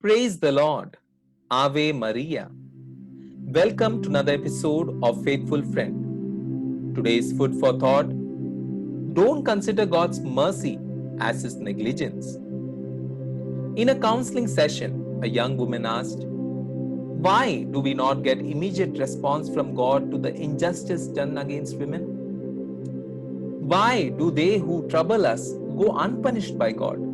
Praise the Lord. Ave Maria. Welcome to another episode of Faithful Friend. Today's food for thought: don't consider God's mercy as his negligence. In a counseling session, a young woman asked, why do we not get immediate response from God to the injustice done against women? Why do they who trouble us go unpunished by God?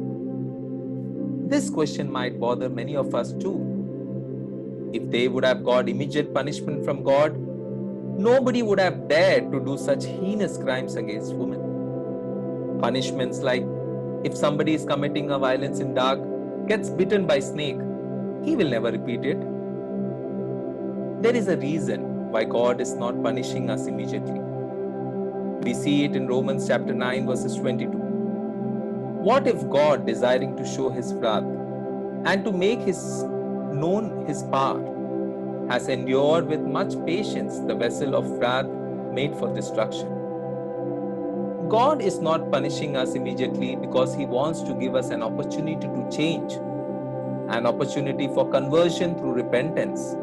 This question might bother many of us too. If they would have got immediate punishment from God, nobody would have dared to do such heinous crimes against women. Punishments like if somebody is committing a violence in dark, gets bitten by snake, he will never repeat it. There is a reason why God is not punishing us immediately. We see it in Romans chapter 9 verses 22. What if God, desiring to show his wrath and to make his known his power, has endured with much patience the vessel of wrath made for destruction? God is not punishing us immediately because he wants to give us an opportunity to change, an opportunity for conversion through repentance.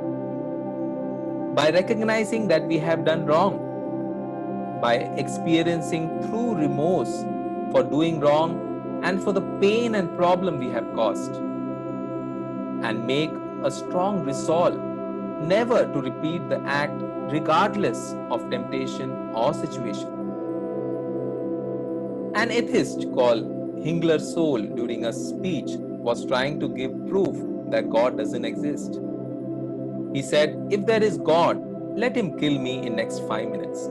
By recognizing that we have done wrong, by experiencing true remorse for doing wrong and for the pain and problem we have caused, and make a strong resolve never to repeat the act regardless of temptation or situation. An atheist called Hingler Soul during a speech was trying to give proof that God doesn't exist. He said, if there is God, let him kill me in next 5 minutes.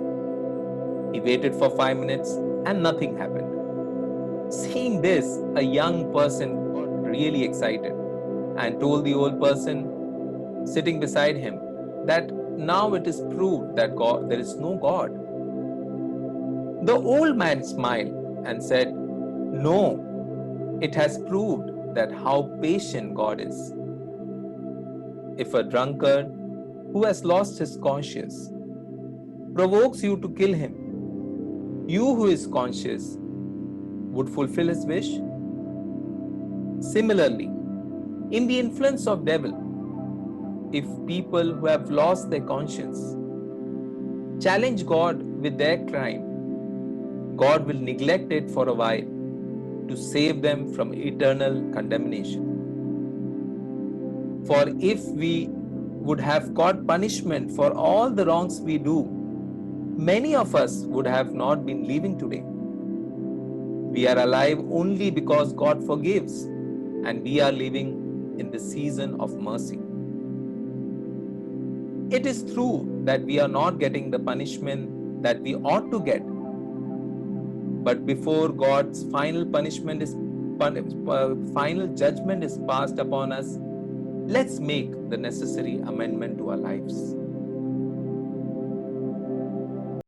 He waited for 5 minutes and nothing happened. Seeing this, a young person got really excited and told the old person sitting beside him that now it is proved that there is no God. The old man smiled and said, no, it has proved that how patient God is. If a drunkard who has lost his conscience provokes you to kill him, you who is conscious would fulfill his wish? Similarly, in the influence of devil, if people who have lost their conscience challenge God with their crime, God will neglect it for a while to save them from eternal condemnation. For if we would have got punishment for all the wrongs we do, many of us would have not been living today. We are alive only because God forgives, and we are living in the season of mercy. It is true that we are not getting the punishment that we ought to get. But before God's final final judgment is passed upon us, let's make the necessary amendment to our lives.